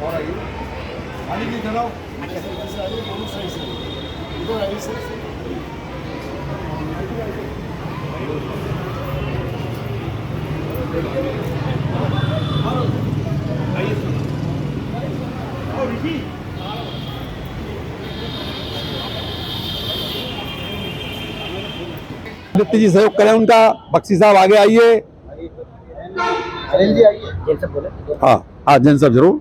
और आइए आने की जनाब आदित्य जी सहयोग करें उनका। बख्शी साहब आगे आइए। अनिल जी आइए, जेल से बोले। हाँ हाँ जैन साहब जरूर।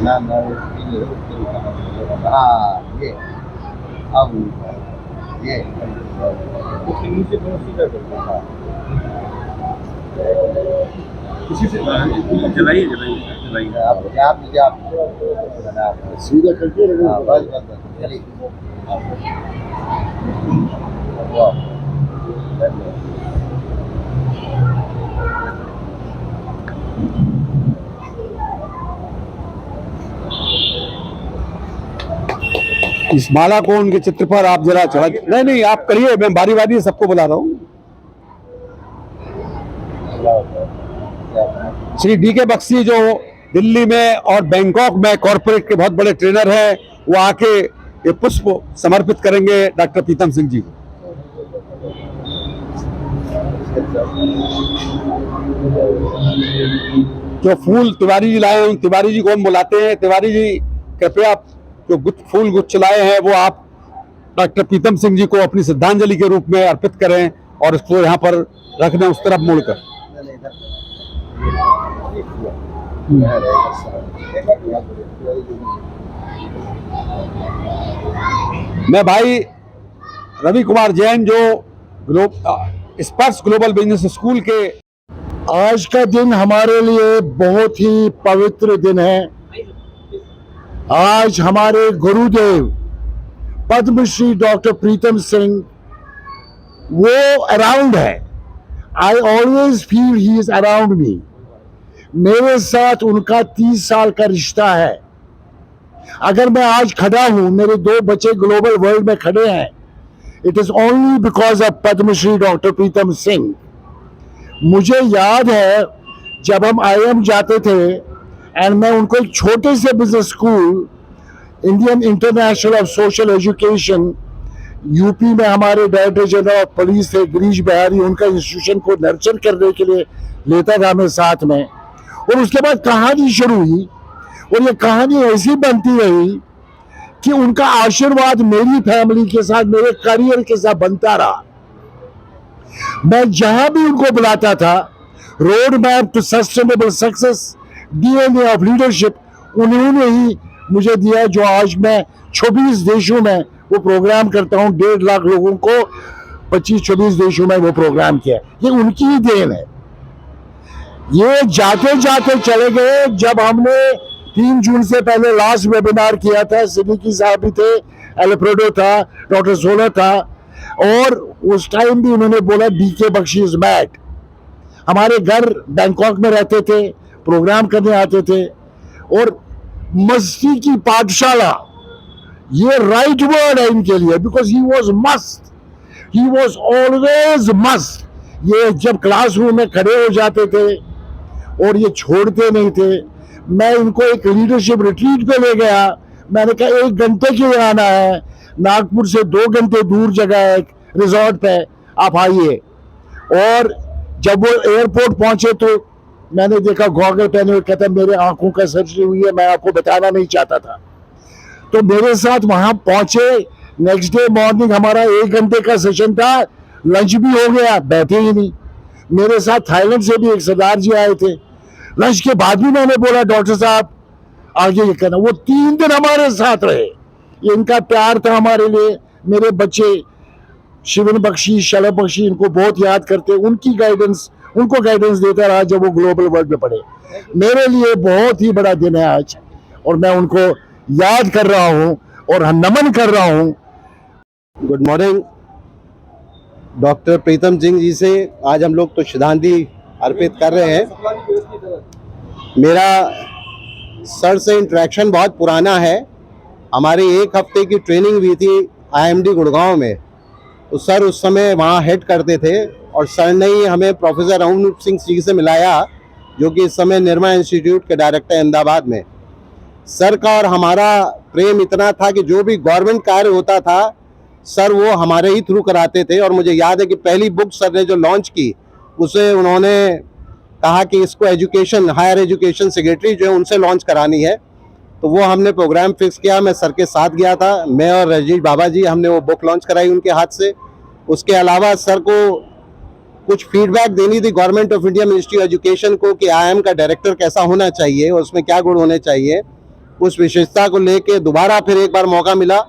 ना ना हाँ ये अब ये किसी से जलाइए जलाइए जलाइए आप सीधा करके हाँ, बस बस बस चलिए वाह इस माला को उनके चित्र पर आप जरा चढ़ा। नहीं नहीं आप करिए, मैं बारी बारी सबको बुला रहा हूँ। श्री डी.के. बख्शी जो दिल्ली में और बैंकॉक में कॉर्पोरेट के बहुत बड़े ट्रेनर हैं, वो आके ये पुष्प समर्पित करेंगे डॉक्टर प्रीतम सिंह जी को। जो फूल तिवारी जी लाए हैं, उन तिवारी जी को हम बुलाते हैं। तिवारी जी कृपया जो फूल गुच्छ लाए हैं वो आप डॉक्टर प्रीतम सिंह जी को अपनी श्रद्धांजलि के रूप में अर्पित करें और इसको यहाँ पर रख दें उस तरफ मुड़कर। मैं भाई रवि कुमार जैन जो स्पर्श ग्लोबल बिजनेस स्कूल के। आज का दिन हमारे लिए बहुत ही पवित्र दिन है। आज हमारे गुरुदेव पद्मश्री डॉक्टर प्रीतम सिंह वो अराउंड है। I always feel he is around me. मेरे साथ उनका 30 साल का रिश्ता है। अगर मैं आज खड़ा हूं, मेरे 2 बच्चे ग्लोबल वर्ल्ड में खड़े हैं, it is only because of Padmashri doctor Pritam Singh. मुझे याद है जब हम IIM जाते थे एंड मैं उनको एक छोटे से business school Indian international of social education, UP में हमारे डायरेक्टर जनरल ऑफ पुलिस थे गिरीश बिहारी, उनका इंस्टीट्यूशन को नर्चर करने के लिए लेता था मैं साथ में। और उसके बाद कहानी शुरू हुई और ये कहानी ऐसी बनती रही कि उनका आशीर्वाद मेरी फैमिली के साथ, मेरे करियर के साथ बनता रहा। मैं जहां भी उनको बुलाता था, road map to sustainable success, DNA of leadership, उन्होंने ही मुझे दिया। जो आज मैं 26 देशों में वो प्रोग्राम करता हूं, 1.5 लाख लोगों को 25-26 देशों में वो प्रोग्राम किया। ये उनकी ही देन है। ये जाते जाते चले गए। जब हमने 3 जून से पहले लास्ट वेबिनार किया था, सिद्दीकी साहब भी थे, एल्फ्रेडो था, डॉक्टर सोलर था, और उस टाइम भी उन्होंने बोला डी.के. Bakshi is mad. हमारे घर बैंकॉक में रहते थे, प्रोग्राम करने आते थे, और मस्ती की पाठशाला, ये राइट वर्ड है इनके लिए, बिकॉज ही वॉज मस्त, ही वॉज ऑलवेज मस्त। ये जब क्लासरूम में खड़े हो जाते थे और ये छोड़ते नहीं थे। मैं इनको एक लीडरशिप रिट्रीट पे ले गया। मैंने कहा 1 घंटे के लिए आना है, नागपुर से 2 घंटे दूर जगह है, रिजॉर्ट पे आप आइए। और जब वो एयरपोर्ट पहुंचे तो मैंने देखा गॉगल पहने हुए, कहता मेरे आंखों का सर्जरी हुई है, मैं आपको बताना नहीं चाहता था। तो मेरे साथ वहां पहुंचे। नेक्स्ट डे मॉर्निंग हमारा 1 घंटे का सेशन था, लंच भी हो गया, बैठे ही नहीं। मेरे साथ थाईलैंड से भी एक सरदार जी आए थे। लंच के बाद भी मैंने बोला डॉक्टर साहब आगे ये करना। वो 3 दिन हमारे साथ रहे। ये इनका प्यार था हमारे लिए। मेरे बच्चे शिवन बख्शी, शलभ बख्शी, इनको बहुत याद करते, उनकी गाइडेंस, उनको गाइडेंस देता रहा जब वो ग्लोबल वर्ल्ड में पढ़े। मेरे लिए बहुत ही बड़ा दिन है आज, और मैं उनको याद कर रहा हूं और नमन कर रहा हूं। Good morning. Doctor Pritam Singh ji से आज हम लोग तो श्रद्धांजलि अर्पित कर रहे हैं। मेरा सर से इंटरेक्शन बहुत पुराना है। हमारी 1 हफ्ते की ट्रेनिंग हुई थी IMD गुड़गांव में, तो सर उस समय वहाँ हेड करते थे और सर ने ही हमें प्रोफेसर अमनूप सिंह जी से मिलाया, जो कि इस समय निर्मा इंस्टीट्यूट के डायरेक्टर अहमदाबाद में। सर का और हमारा प्रेम इतना था कि जो भी गवर्नमेंट कार्य होता था सर वो हमारे ही थ्रू कराते थे। और मुझे याद है कि पहली बुक सर ने जो लॉन्च की उसे उन्होंने कहा कि इसको एजुकेशन, हायर एजुकेशन सेक्रेटरी जो है उनसे लॉन्च करानी है। तो वो हमने प्रोग्राम फिक्स किया, मैं सर के साथ गया था, मैं और रजनीश बाबा जी, हमने वो बुक लॉन्च कराई उनके हाथ से। उसके अलावा सर को कुछ फीडबैक देनी थी government of India ministry of education को कि IIM का डायरेक्टर कैसा होना चाहिए, उसमें क्या गुण होने चाहिए। उस विशेषता को लेके दोबारा फिर एक बार मौका मिला।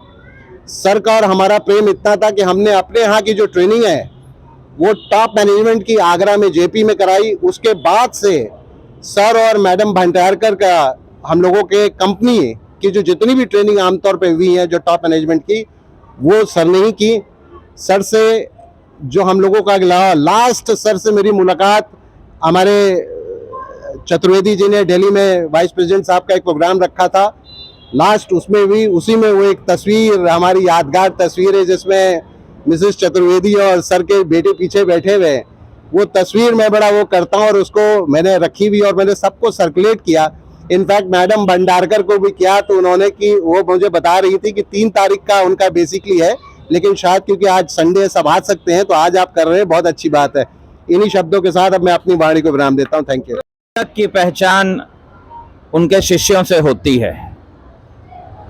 सर का और हमारा प्रेम इतना था कि हमने अपने यहाँ की जो ट्रेनिंग है वो टॉप मैनेजमेंट की आगरा में JP में कराई। उसके बाद से सर और मैडम भंडारकर का हम लोगों के कंपनी की जो जितनी भी ट्रेनिंग आमतौर पे हुई है जो टॉप मैनेजमेंट की, वो सर ने ही की। सर से जो हम लोगों का लास्ट सर से मेरी मुलाकात हमारे चतुर्वेदी जी ने दिल्ली में वाइस प्रेसिडेंट साहब का एक प्रोग्राम रखा था लास्ट, उसमें भी उसी में वो एक तस्वीर, हमारी यादगार तस्वीर है जिसमें मिसेस चतुर्वेदी और सर के बेटे पीछे बैठे हुए। वो तस्वीर मैं बड़ा वो करता हूँ और उसको मैंने रखी हुई और मैंने सबको सर्कुलेट किया। इनफैक्ट मैडम भंडारकर को भी किया, तो उन्होंने कि वो मुझे बता रही थी कि 3 तारीख का उनका बेसिकली है, लेकिन शायद क्योंकि आज संडे सब आ सकते हैं तो आज आप कर रहे हैं, बहुत अच्छी बात है। इन्हीं शब्दों के साथ अब मैं अपनी वाणी को विराम देता हूँ। Thank you. की पहचान उनके शिष्यों से होती है।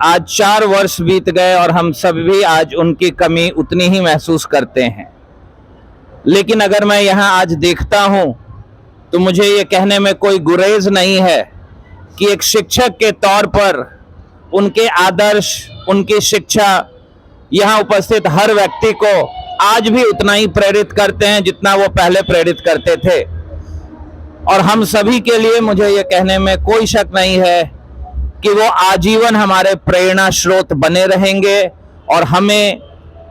आज 4 वर्ष बीत गए और हम सब भी आज उनकी कमी उतनी ही महसूस करते हैं। लेकिन अगर मैं यहाँ आज देखता हूँ तो मुझे ये कहने में कोई गुरेज नहीं है कि एक शिक्षक के तौर पर उनके आदर्श, उनकी शिक्षा यहाँ उपस्थित हर व्यक्ति को आज भी उतना ही प्रेरित करते हैं जितना वो पहले प्रेरित करते थे। और हम सभी के लिए मुझे ये कहने में कोई शक नहीं है कि वो आजीवन हमारे प्रेरणा स्रोत बने रहेंगे और हमें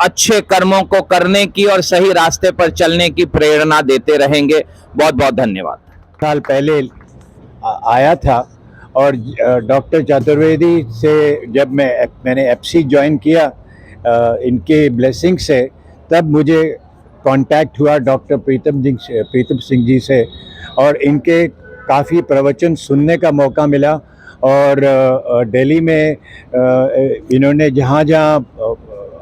अच्छे कर्मों को करने की और सही रास्ते पर चलने की प्रेरणा देते रहेंगे। बहुत बहुत धन्यवाद। साल पहले आया था और डॉक्टर चतुर्वेदी से जब मैंने FC ज्वाइन किया इनके ब्लेसिंग से, तब मुझे कांटेक्ट हुआ डॉक्टर प्रीतम सिंह जी से और इनके काफ़ी प्रवचन सुनने का मौका मिला। और दिल्ली में इन्होंने जहाँ जहाँ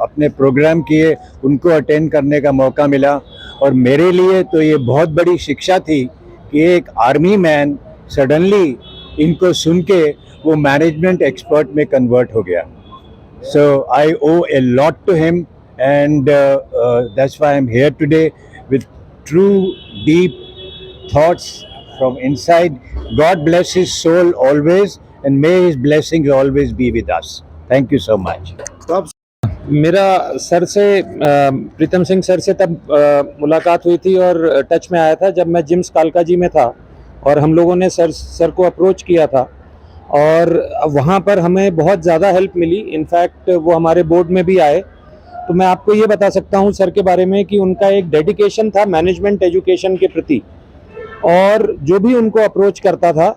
अपने प्रोग्राम किए उनको अटेंड करने का मौका मिला। और मेरे लिए तो ये बहुत बड़ी शिक्षा थी कि एक आर्मी मैन सडनली इनको सुन के वो मैनेजमेंट एक्सपर्ट में कन्वर्ट हो गया। So I owe a lot to him and that's why I'm here today with true deep thoughts from inside. God bless his soul always and may his blessings always be with us. Thank you so much. मेरा sir से Pritam Singh sir से तब मुलाकात हुई थी और touch में आया था जब मैं जिम्स कालका जी में था और हम लोगों ने सर को अप्रोच किया था और वहाँ पर हमें बहुत ज़्यादा हेल्प मिली। इनफैक्ट वो हमारे बोर्ड में भी आए। तो मैं आपको ये बता सकता हूँ सर के बारे में कि उनका एक डेडिकेशन था मैनेजमेंट एजुकेशन के प्रति और जो भी उनको अप्रोच करता था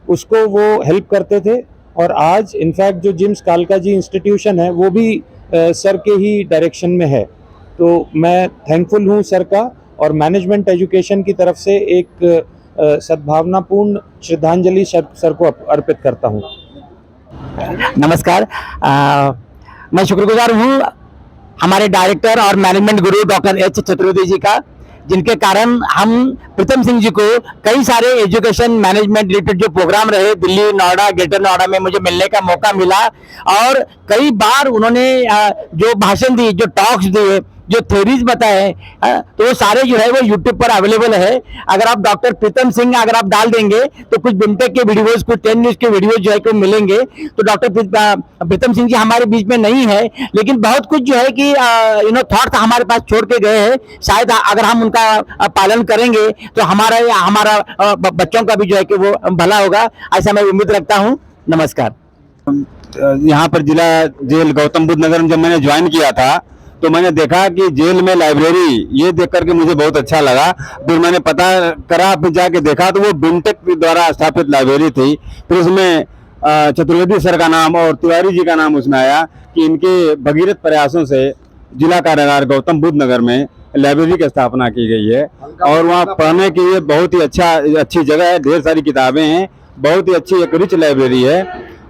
उसको वो हेल्प करते थे। और आज इनफैक्ट जो जिम्स कालका जी इंस्टीट्यूशन है वो भी सर के ही डायरेक्शन में है। तो मैं थैंकफुल हूँ सर का और मैनेजमेंट एजुकेशन की तरफ से एक सद्भावनापूर्ण श्रद्धांजलि सर को अर्पित करता हूँ। नमस्कार, मैं शुक्रगुजार हूँ हमारे डायरेक्टर और मैनेजमेंट गुरु डॉक्टर H चतुर्वेदी जी का, जिनके कारण हम प्रीतम सिंह जी को कई सारे एजुकेशन मैनेजमेंट रिलेटेड जो प्रोग्राम रहे दिल्ली, नोएडा, ग्रेटर नोएडा में मुझे मिलने का मौका मिला और कई बार उन्होंने जो भाषण दिए, जो टॉक्स दिए, जो थ्योरीज बताए, तो वो सारे जो है वो यूट्यूब पर अवेलेबल है। अगर आप डॉक्टर प्रीतम सिंह अगर आप डाल देंगे तो कुछ बिमटेक के वीडियोज, कुछ 10 न्यूज के वीडियोज जो है कि मिलेंगे। तो डॉक्टर प्रीतम सिंह जी हमारे बीच में नहीं है, लेकिन बहुत कुछ जो है कि थॉट्स हमारे पास छोड़ के गए हैं। शायद अगर हम उनका पालन करेंगे तो हमारा बच्चों का भी जो है कि वो भला होगा, ऐसा मैं उम्मीद रखता हूँ। नमस्कार। यहाँ पर जिला जेल गौतम बुद्ध नगर में जब मैंने ज्वाइन किया था तो मैंने देखा कि जेल में लाइब्रेरी, ये देख करके मुझे बहुत अच्छा लगा। फिर मैंने पता करा, फिर जाके देखा तो वो बिमटेक द्वारा स्थापित लाइब्रेरी थी। फिर उसमें चतुर्वेदी सर का नाम और तिवारी जी का नाम उसमें आया कि इनके भगीरथ प्रयासों से जिला कारागार गौतम बुद्ध नगर में लाइब्रेरी की स्थापना की गई है और वहाँ पढ़ने के लिए बहुत ही अच्छी जगह है, ढेर सारी किताबें हैं, बहुत ही अच्छी एक रिच लाइब्रेरी है।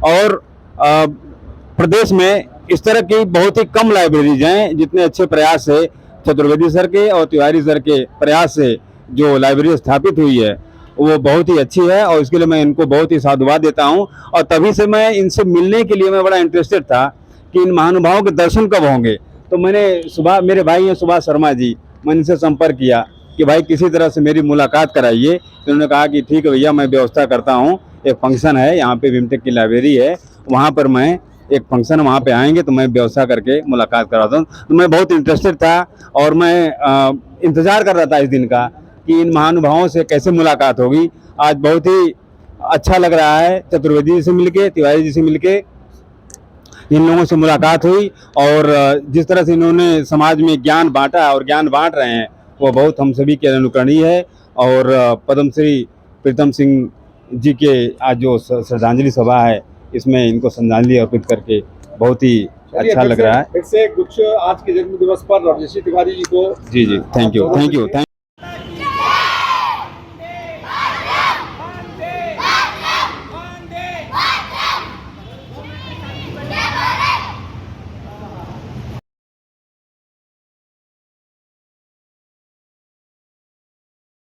और प्रदेश में इस तरह की बहुत ही कम लाइब्रेरीज हैं जितने अच्छे प्रयास से चतुर्वेदी सर के और तिवारी सर के प्रयास से जो लाइब्रेरी स्थापित हुई है वो बहुत ही अच्छी है और इसके लिए मैं इनको बहुत ही साधुवाद देता हूं। और तभी से मैं इनसे मिलने के लिए मैं बड़ा इंटरेस्टेड था कि इन महानुभावों के दर्शन कब होंगे। तो मैंने सुबह, मेरे भाई हैं सुभाष शर्मा जी, मैंने इनसे संपर्क किया कि भाई किसी तरह से मेरी मुलाकात कराइए। तो उन्होंने कहा कि ठीक है भैया, मैं व्यवस्था करता हूँ, एक फंक्शन है यहाँ पे, विमटेक की लाइब्रेरी है, वहाँ पर मैं एक फंक्शन वहाँ पे आएंगे तो मैं व्यवस्था करके मुलाकात कराता हूँ। तो मैं बहुत इंटरेस्टेड था और मैं इंतज़ार कर रहा था इस दिन का कि इन महानुभावों से कैसे मुलाकात होगी। आज बहुत ही अच्छा लग रहा है, चतुर्वेदी जी से मिलके, तिवारी जी से मिलके, इन लोगों से मुलाकात हुई और जिस तरह से इन्होंने समाज में ज्ञान बांटा और ज्ञान बांट रहे हैं वो बहुत हम सभी के अनुकरणीय है। और पद्मश्री प्रीतम सिंह जी के आज जो श्रद्धांजलि सभा है इसमें इनको श्रद्धांजलि अर्पित करके बहुत ही अच्छा लग रहा है। फिर से कुछ आज के जन्म दिवस पर राजेश तिवारी जी को जी थैंक यू।